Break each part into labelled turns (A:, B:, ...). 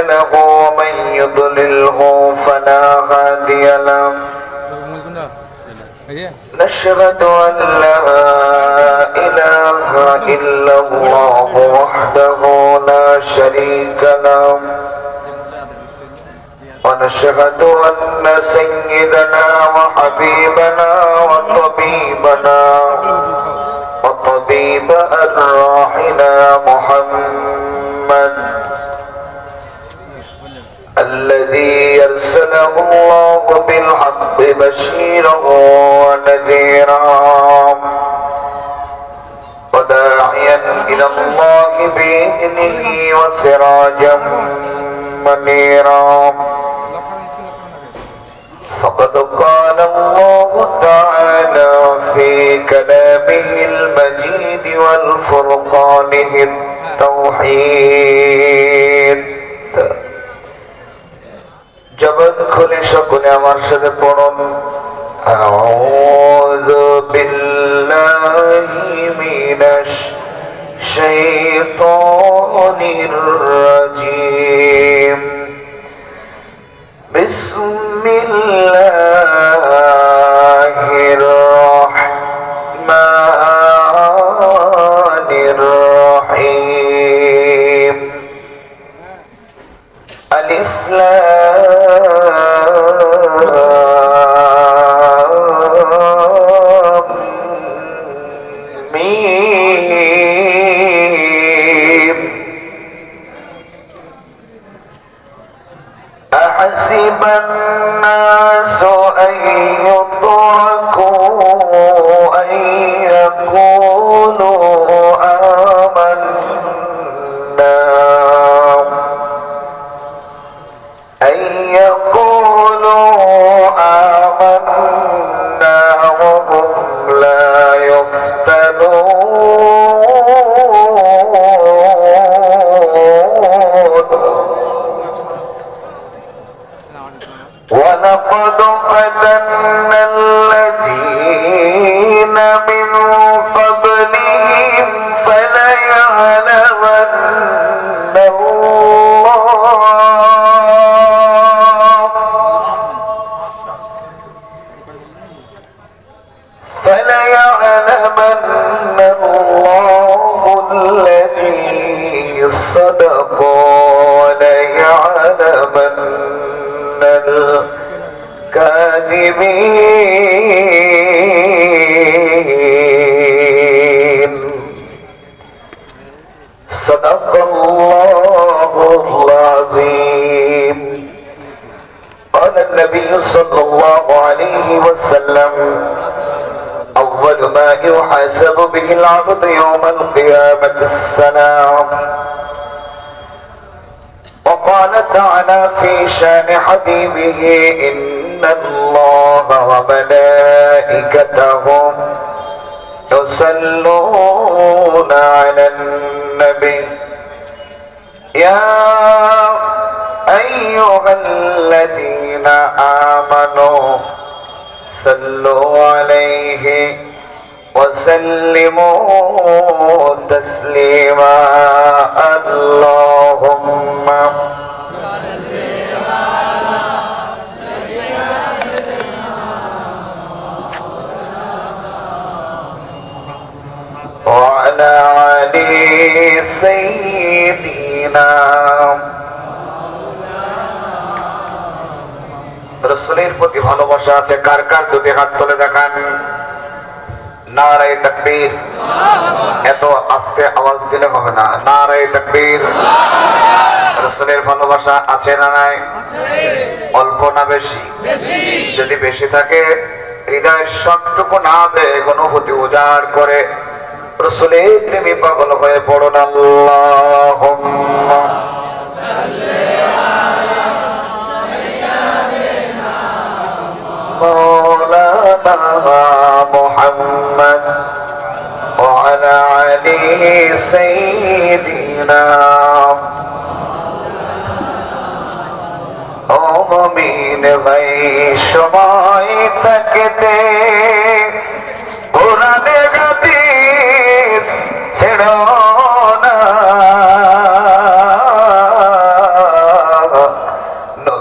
A: له ومن يضلله فلا هادي له نشهد أن لا إله إلا الله وحده لا شريك له ونشهد أن سيدنا وحبيبنا وطبيب أرواحنا محمد الذي يرسله الله بالحق بشيرا ونذيرا وداعيا إلى الله بإذنه وسراجا منيرا فقد قال الله تعالى في كلامه المجيد والفرقانه التوحيد জবান খুলে সকলে আমার সাথে পড়ুন আউযু বিল্লাহি মিনাশ শাইতানির রাজীম বিসমিল্লাহির রাহমানির রাহিম আলিফ أحسب الناس أن يتركوا أن يقولوا آمنا وهم لا يفتنون ولقد فتنا الذين من قبلهم فليعلمن الله الذي صدق وليعلمن الكاذبين صدق الله العظيم قال النبي صلى الله عليه وسلم أول ما يحاسب به العبد يوم القيامة السلام وقال تعالى في شان حبيبه إن الله وملائكته يصلون على النبي يا أيها الذين آمنوا صلوا عليه وسلموا تسليما اللهم صل على سيدنا وعلى آل سيدنا রাসূলের প্রতি ভালোবাসা আছে কার কার দুটি হাত তুলে দেখান নারায়ে তাকবীর এত আস্তে আওয়াজ দিলে হবে না নারায়ে তাকবীর রাসূলের ভালোবাসা আছে না নাই অল্প না বেশি যদি বেশি থাকে হৃদয়ের সবটুকু না বেগ অনুভূতি উজাড় করে রাসূলের প্রেমে পাগল হয়ে পড়ুন আল্লাহুম্মা مولانا محمد وعلى آل سيدنا মুমিন ভাই সময় থাকতে কোরআনে হাদিস ছেড়ো না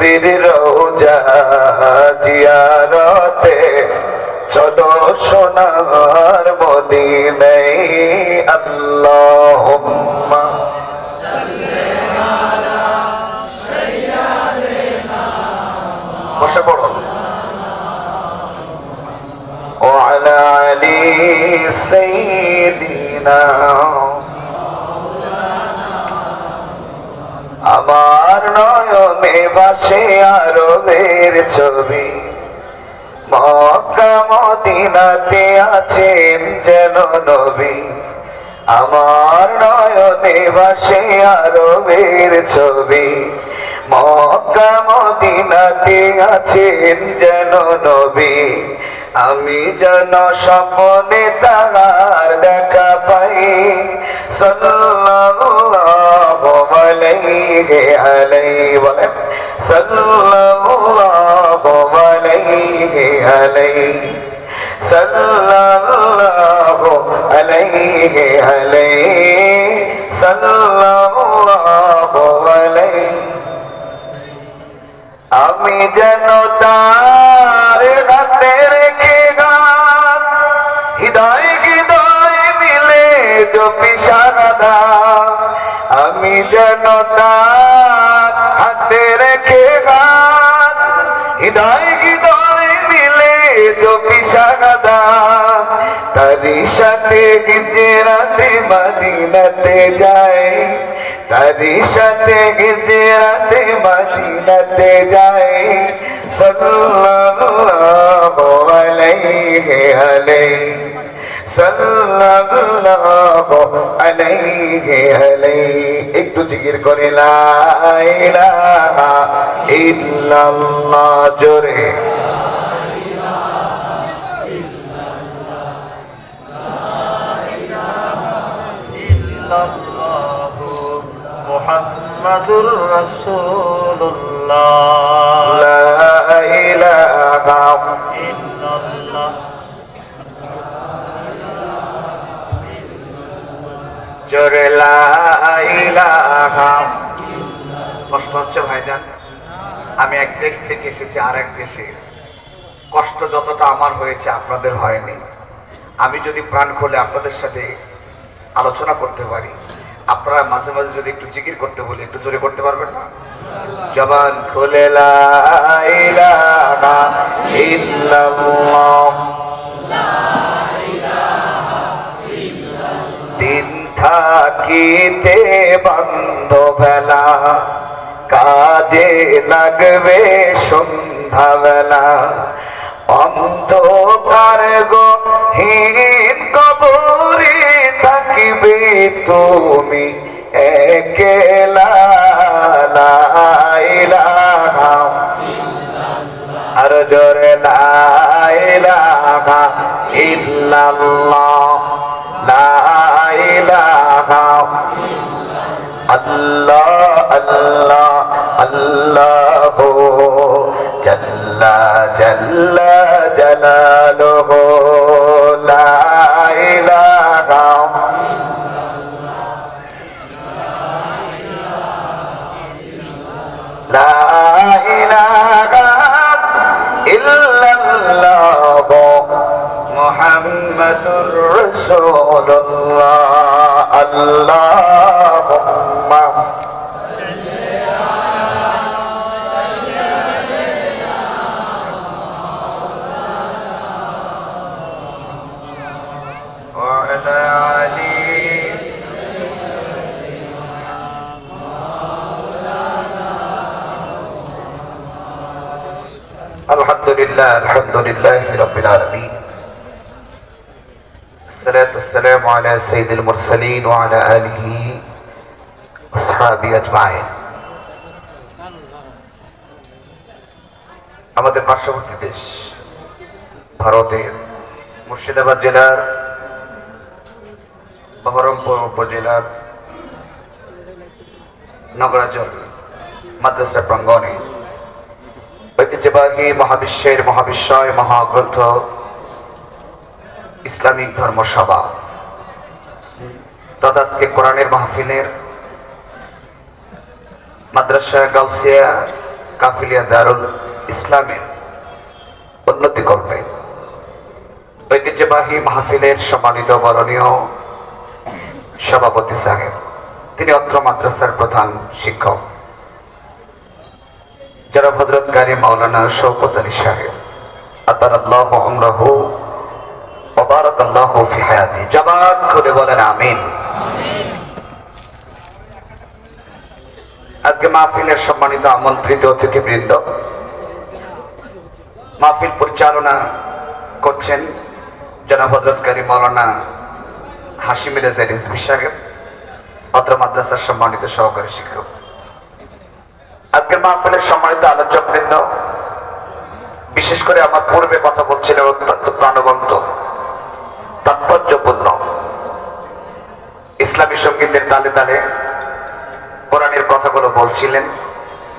A: নবীর রওজা জিয়ারতে চলো সোনার মদিনায় আল্লাহুম্মা বসে পড়ুন وعلى علي سيدنا আমার নয়নে ভাসে আরবের ছবি মক্কা মদিনাতে আছেন যেন নবী আমার নয়নে ভাসে আরবের ছবি মক্কা মদিনাতে আছেন যেন নবী আমি যেন স্বপ্নে তাহার দেখা পাই সাল্লাল্লাহু আলাইহি আলাইহি বলেন সাল্লাল্লাহু আলাইহি আলাইহি সাল্লাল্লাহু আলাইহি আলাইহি সাল্লাল্লাহু আলাইহি আমি যেন তার হাতে রেখে গান হৃদয় হৃদয় মিলে জপি সারাদা আমি যেন তার হাতে রেখে গান হৃদয় হৃদয় মিলে জপি সারাদা তারি সাথে হিজরাতে মদিনাতে যায় তারি সাথে হিজরাতে মদিনাতে যায় সাল্লাল্লাহু আলাইহি আলাইহি সাল্লাল্লাহু আলাইহি আলাইহি একটু জিকির করে লা ইলাহা ইল্লাল্লাহ জোরে
B: মুহাম্মাদুর রাসূলুল্লাহ
A: লা ইলাহা
B: ইল্লাল্লাহ
A: জোরে লা ইলাহা কষ্ট হচ্ছে ভাইজান আমি এক দেশ থেকে এসেছি আর এক দেশে কষ্ট যতটা আমার হয়েছে আপনাদের হয়নি আমি যদি প্রাণ খুলে আপনাদের সাথে আলোচনা করতে পারি আপনারা মাঝে মাঝে যদি একটু জিকির করতে বলি একটু জোরে করতে পারবেন না জবান খুলে লা ইলাহা ইল্লাল্লাহ দিন থাকিতে বন্ধ বেলা কাজে লাগবে সন্ধ্যা বেলা অন্ধকার গহীন কবরে থাকিবে তুমি একেলা লা ইলাহা আর জোরে লা ইলাহা ইল্লাল্লাহ লা ইলাহা আল্লাহ আল্লাহ আল্লাহু জাল্লা জাল্লা জালালুহু লা ইলাহা লা ইলাহা ইল্লাল্লাহ মুহাম্মাদুর রাসূলুল্লাহ আল্লাহুম্মা وعلى علي الحمد لله رب العالمين الصلاة والسلام على سيد المرسلين وعلى آله وصحبه أجمعين আমাদের পার্শ্ববর্তী দেশ ভারতের মুর্শিদাবাদ জেলার বহরমপুর উপজেলার নগরাজল মাদ্রাসা প্রাঙ্গণে ঐতিহ্যবাহী মহাবিশ্বের মহাবিশ্বয় মহাগ্রন্থ ইসলামিক ধর্মসভা তথা আজকে কোরআনের মাহফিলের মাদ্রাসা গাউসিয়া কাফিলিয়া দারুল ইসলামের উন্নতি করবে। ঐতিহ্যবাহী মাহফিলের সম্মানিত বরণীয় সভাপতি সাহেব, তিনি অত্র মাদ্রাসার প্রধান শিক্ষক যারা হযরত কারি মাওলানা শওকত আলী সাহেব, আতারাল্লাহু আমরাহু ওয়া বারাকাল্লাহু ফি হায়াতি। জবান খুলে বলেন আমিন। আজকে মাহফিলের সম্মানিত আমন্ত্রিত অতিথিবৃন্দ, মাহফিল পরিচালনা করছেন জনাব হযরত কারি মাওলানা হাশিম রেজা রিজভী সাহেব, অত্র মাদ্রাসার সম্মানিত সহকারী শিক্ষক। আজকের মাহফিলের সম্মানিত আলোচকবৃন্দ, বিশেষ করে আমার পূর্বে কথা বলছিলেন অত্যন্ত প্রাণবন্ত, তাৎপর্যপূর্ণ ইসলামী সঙ্গীতের তালে তালে কোরআনের কথাগুলো বলছিলেন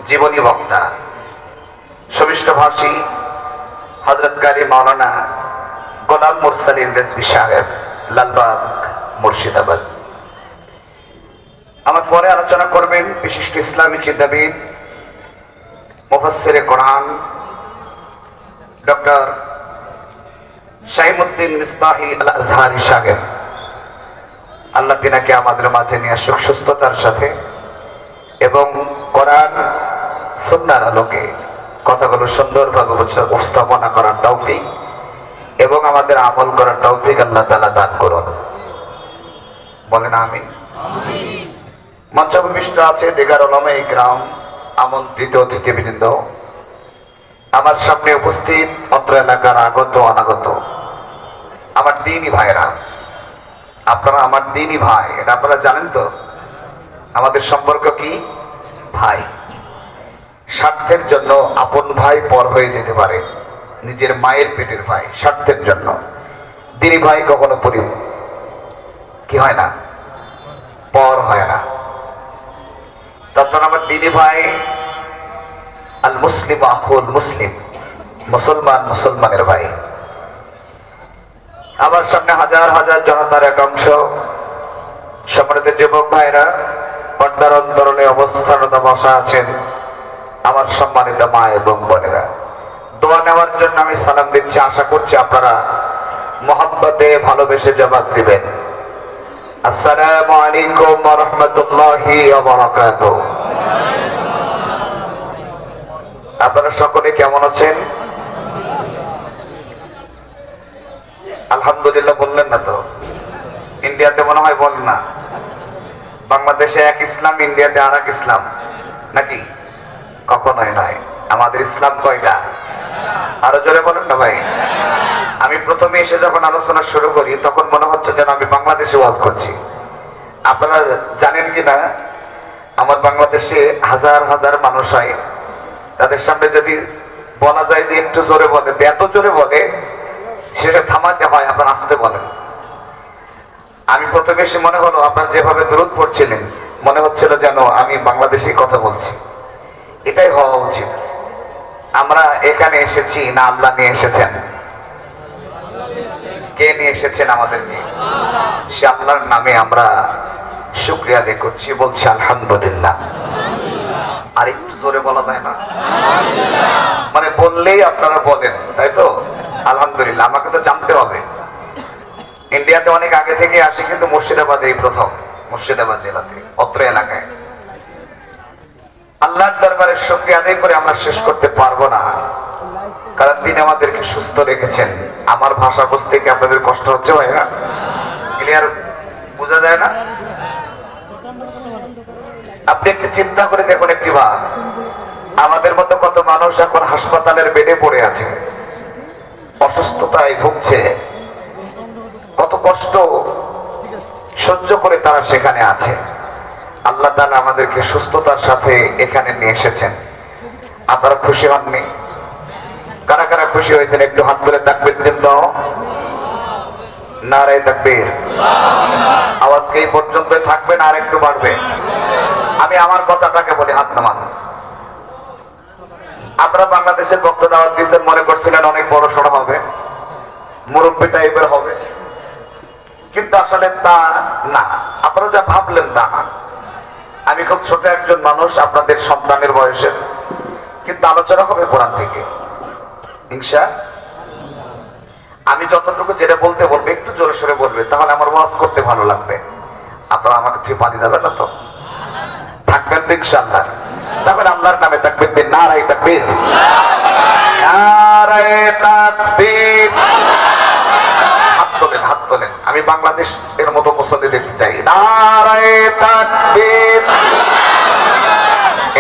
A: জীবনী বক্তা সুমিষ্টভাষী হযরত কারি মাওলানা গোলাম মুরসালিন রিজভী সাহেব, লালবাগ, মুর্শিদাবাদ। আমার পরে আলোচনা করবেন বিশিষ্ট ইসলামী চিন্তাবিদ মুফাসসিরে কোরআন ডক্টর শাহিমউদ্দিন মিসবাহি আল আজহারি সাহেব। আল্লাহ তিনাকে আমাদের মাঝে নিয়ে সুখ সুস্থতার সাথে এবং কোরআন সুন্নাহর আলোকে কথাগুলো সুন্দরভাবে উপস্থাপনা করার তৌফিক এবং আমাদের আমল করার তৌফিক আল্লাহ তাআলা দান করুন। বলেন আমিন। মঞ্চভূমিষ্ঠ আছে দিগার উলামায়ে ইকরাম, আমন্ত্রিত অতিথিবৃন্দ, আমার সামনে উপস্থিত অত্র এলাকার আগত অনাগত আমার দ্বীনি ভাইরা। আপনারা আমার দ্বীনি ভাই, এটা আপনারা জানেন তো। আমাদের সম্পর্ক কি? ভাই। স্বার্থের জন্য আপন ভাই পর হয়ে যেতে পারে, নিজের মায়ের পেটের ভাই। স্বার্থের জন্য দ্বীনি ভাই কখনো কি হয় না, পর হয় না। তখন আমার দ্বীনি ভাই, আল মুসলিম আখুল মুসলিম, মুসলমান মুসলমানের ভাই। আমার সামনে হাজার হাজার জনতার এক অংশ সম্মানিত যুবক ভাইরা পর্দার অন্তরালে অবস্থানরত বসা আছেন, আমার সম্মানিত মা এবং বোনেরা। দোয়া নেওয়ার জন্য আমি সালাম দিচ্ছি, আশা করছি আপনারা মহব্বতে ভালোবেসে জবাব দিবেন। আসসালামু আলাইকুম ওয়া রাহমাতুল্লাহি ওয়া বারাকাতুহু। আপনারা সকলে কেমন আছেন? আলহামদুলিল্লাহ বললেন না তো? ইন্ডিয়াতে মনে হয় বলেন না। বাংলাদেশে এক ইসলাম, ইন্ডিয়াতে আর এক ইসলাম, নাকি? কখনোই নয়। আমাদের ইসলাম কয়টা? আরো জোরে বলেন না ভাই। আমি প্রথমে এসে যখন আলোচনা শুরু করি তখন মনে হচ্ছে যেন আমি বাংলাদেশে ওয়াজ করছি। আপনারা জানেন কিনা, আমার বাংলাদেশে হাজার হাজার মানুষ হয়, তাদের সামনে যদি বলা যায় যে একটু জোরে বলে, এত জোরে বলে সেটা থামাতে হয়, আপনারা আসতে বলেন। আমি প্রথমে এসে মনে হলো আপনারা যেভাবে দরুদ পড়ছিলেন মনে হচ্ছিল যেন আমি বাংলাদেশি কথা বলছি। এটাই হওয়া উচিত। আমরা এখানে এসেছি না আল্লাহ নিয়ে এসেছেন? কে নিয়ে এসেছেন আমাদেরকে? সে আল্লাহর নামে আমরা শুকরিয়া আদায় করছি, বলছি আলহামদুলিল্লাহ। আর একটু জোরে বলা যায় না? মানে বললেই আপনারা বলেন, তাই তো? আলহামদুলিল্লাহ। আমাকে তো জানতে হবে। ইন্ডিয়াতে অনেক আগে থেকে আসি, কিন্তু মুর্শিদাবাদে এই প্রথম, মুর্শিদাবাদ জেলাতে, অত্র এলাকায়। আল্লাহর দরবারে শুকরিয়া আদায় করে আমরা শেষ করতে পারবো না, কারণ তিনি আমাদেরকে সুস্থ রেখেছেন। আমার ভাষা বুঝতে কি আপনাদের কষ্ট হচ্ছে ভাইয়া? ক্লিয়ার বোঝা যায় না? আপনি একটু চিন্তা করে দেখুন একটি বার, আমাদের মতো কত মানুষ এখন হাসপাতালের বেডে পড়ে আছে, অসুস্থতায় ভুগছে, কত কষ্ট সহ্য করে তারা সেখানে আছে। আল্লাহ তাআলা আমাদেরকে সুস্থতার সাথে এখানে নিয়ে এসেছেন। আপনারা খুশি হননি? কারা কারা খুশি হয়েছেন একটু হাত তুলে তাকবীর দিন তো। নারায়ে তাকবীর। আওয়াজ কি এই পর্যন্তই থাকবে না আর একটু বাড়বে? আমি আমার কথাটাকে বলি, হাত নামান। আপনারা বাংলাদেশের বক্তা দাওয়াত দিয়েছেন, মনে করছিলেন অনেক বড় সড়ো হবে, মুরব্বী টাইপের হবে, কিন্তু আসলে তা না। আপনারা যা ভাবলেন তা না। আমি খুব ছোট একজন মানুষ, আপনাদের সন্তানের বয়সের, কিন্তু আলোচনা হবে কোরআন থেকে ইনশা। আমি যতটুকু যেটা বলতে বলবো একটু জোরে সোরে বলবে, তাহলে আমার ওয়াজ করতে ভালো লাগবে। আপনারা আমাকে থেকে পালিয়ে যাবেন না তো, থাকবেন তো ইনশাআল্লাহ। তারপরে আল্লাহর নামে তাকবীর দিন, নারায়ে তাকবীর, নারায়ে তাকবীর। হাত তোলেন, হাত তোলেন। আমি বাংলাদেশ এর মতো মুসল্লি দেখতে চাই। নারায়ে তাকবীর।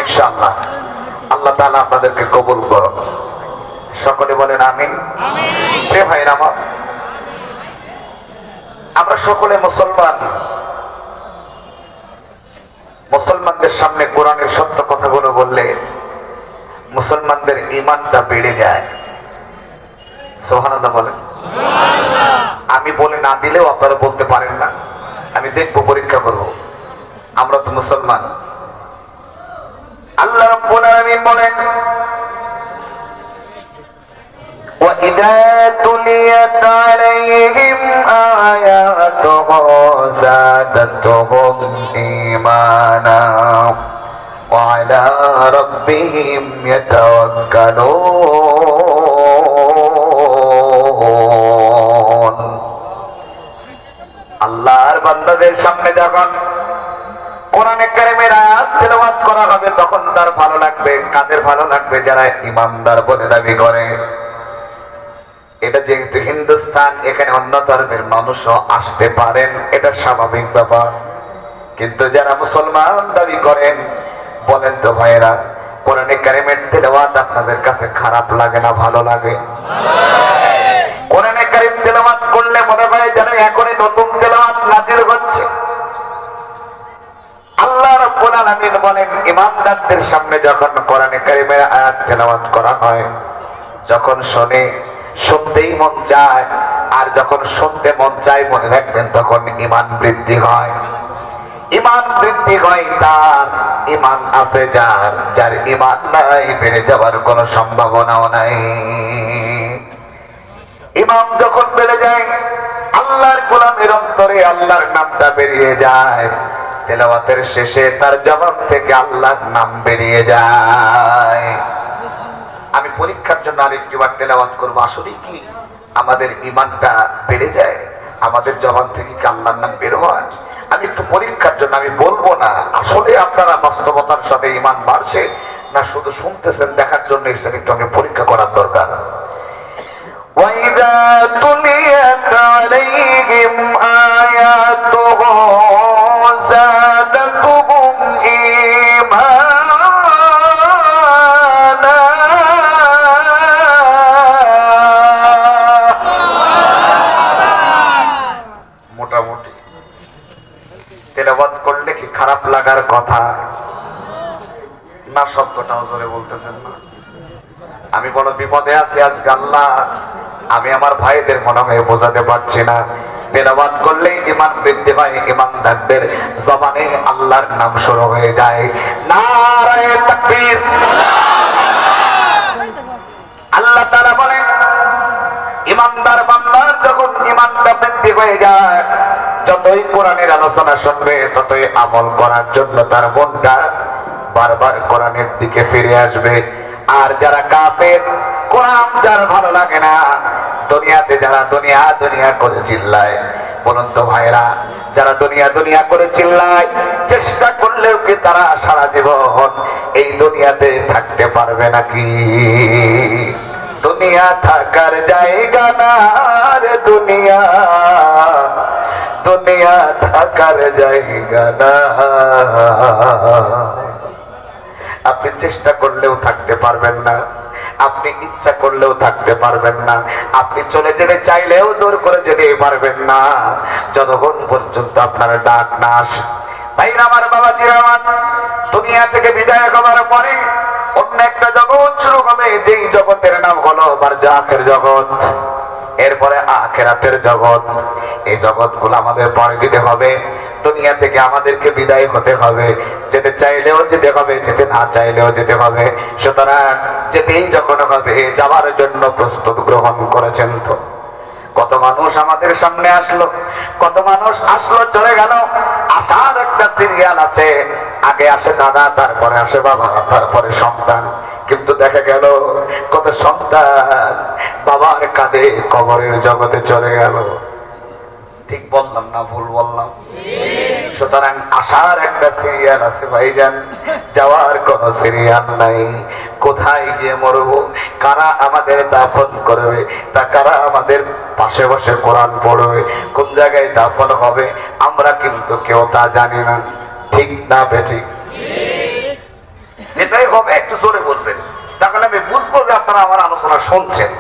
A: ইনশাআল্লাহ আল্লাহ তাআলা আপনাদেরকে কবুল করুন। সকলে বলেন আমিন। প্রিয় ভাইরা আমার, আমরা সকলে মুসলমান। মুসলমানদের সামনে কোরআনের সত্য কথাগুলো বললে মুসলমানদের ঈমানটা বেড়ে যায়। সুবহানাল্লাহ বলেন। আমি বলে না দিলেও আপনারা বলতে পারেন না, আমি দেখব, পরীক্ষা করব। আমরা তো মুসলমান। আল্লাহ রাব্বুল আলামিন বলেন, وَإِذَا تُلِيَتْ عَلَيْهِمْ آيَاتُهُ زَادَتْهُمْ إِيمَانًا وَعَلَى رَبِّهِمْ يَتَوَكَّلُونَ। আল্লাহর বান্দাদের সামনে যখন কোরআনে কারীমের আয়াত তেলাওয়াত করা হবে তখন তার ভালো লাগবে। কাদের ভালো লাগবে? যারা ঈমানদার বলে দাবি করে। এটা যেহেতু হিন্দুস্তান, এখানে অন্য ধর্মের মানুষও আসতে পারেন, এটা স্বাভাবিক ব্যাপার। কিন্তু যারা মুসলমান দাবি করেন, বলেন তো ভাইরা, কোরআনে কারীমের তেলাওয়াত আপনাদের কাছে খারাপ লাগে না ভালো লাগে? কোরআনে কারীম তেলাওয়াত করলে মনে হয় যেন এখনই নতুন তেলাওয়াত নাযিল হচ্ছে। আল্লাহ রাব্বুল আলামিন বলেন, ঈমানদারদের সামনে যখন কোরআনে কারীমের আয়াত তেলাওয়াত করা হয়, যখন শুনে শুনতেই মন চায়, আর যখন শুনতে মন চায় মনে রাখবেন তখন ঈমান বৃদ্ধি হয়। ঈমান বৃদ্ধি হয় তার, ঈমান আছে যার, যার ঈমান নাই বেড়ে যাওয়ার কোনো সম্ভাবনাও নাই। ঈমান যখন বেড়ে যায়, আল্লাহর গোলামের অন্তরে আল্লাহর নামটা বেরিয়ে যায়। তেলাওয়াতের শেষে তার জবান থেকে আল্লাহর নাম বেরিয়ে যায়। আমি পরীক্ষার জন্য আরেকটিবার তেলাওয়াত করবো। আসলে কি আমাদের ঈমানটা বেড়ে যায়? আমাদের জবান থেকে কি আল্লাহর নাম বের হয়? আমি একটু পরীক্ষার জন্য, আমি বলবো না আসলে আপনারা বাস্তবতার সাথে ঈমান বাড়ছে না শুধু শুনতেছেন দেখার জন্য, এসে একটু আমি পরীক্ষা করার দরকার। وَإِذَا تُلِيَتْ عَلَيْهِمْ آيَاتُهُ زَادَتْهُمْ إِيمَانًا মোটামুটি তেলাওয়াত করলে কি খারাপ লাগার কথা না? শব্দটাও জোরে বলতেছেন না? আমি বড় বিপদে আছি আজকে আল্লাহ, আমি আমার ভাইদের মনে হয় বোঝাতে পারছি না। তেলাওয়াত করলেই ঈমান বৃদ্ধি হয়, ঈমানদারদের জবানে আল্লাহর নাম শুরু হয়ে যায়। নারায়ে তাকবীর। আল্লাহ তাআলা বলেন, ঈমানদার বান্দার যখন ঈমানটা বৃদ্ধি হয়ে যায়, যতই কোরআনের আলোচনা শুনবে ততই আমল করার জন্য তার মনটা বারবার কোরআনের দিকে ফিরে আসবে। আর যারা কাফের, কোরআন যার ভালো লাগে না, দুনিয়াতে যারা দুনিয়া দুনিয়া করে চিল্লায়, বলুন তো ভাইরা, যারা দুনিয়া দুনিয়া করে চিল্লায়, চেষ্টা করলেও কি তারা সারা জীবন এই দুনিয়াতে থাকতে পারবে নাকি? দুনিয়া থাকার জায়গা না রে দুনিয়া, দুনিয়া থাকার জায়গা না। আপনি চেষ্টা করলেও থাকতে পারবেন না, আপনি ইচ্ছা করলেও থাকতে পারবেন না, আপনি চলে যেতে চাইলেও জোর করে যেতে পারবেন না, যতক্ষণ পর্যন্ত আপনার ডাক না আসে। তাই আমার বাবাজিরা আমার, দুনিয়া থেকে বিদায় হবার পরে অন্য একটা জগৎ শুরু হবে, যেই জগতের নাম হলো বারজাখের জগৎ, এরপরে আখিরাতের জগৎ। এই জগৎগুলো আমাদের পরে দিতে হবে। দুনিয়া থেকে আমাদেরকে বিদায় হতে হবে, যেতে চাইলেও যেতে হবে, যেতে না চাইলেও যেতে হবে। সুতরাং যেতেই যখন হবে, যাওয়ার জন্য প্রস্তুত গ্রহণ করেছেন তো? কত মানুষ আমাদের সামনে আসলো, কত মানুষ আসলো চলে গেল। আসার একটা সিরিয়াল আছে, আগে আসে দাদা, তারপরে আসে বাবা, তারপরে সন্তান। কিন্তু দেখা গেল কত সন্তান বাবার কাঁধে কবরের জগতে চলে গেল। ঠিক বললাম না ভুল বললাম? সুতরাং আসার একটা সিরিয়াল আছে ভাইজান, যাওয়ার কোন সিরিয়াল নাই। কোথায় গিয়ে মরবো, কারা আমাদের দাফন করবে, তা কারা আমাদের পাশে বসে কোরআন পড়বে, কোন জায়গায় দাফন হবে আমরা কিন্তু কেউ তা জানি না। ঠিক না বেঠিক? যেটাই হবে একটু জোরে বলবেন, তাহলে আমি বুঝবো যে আপনারা আমার আলোচনা শুনছেন।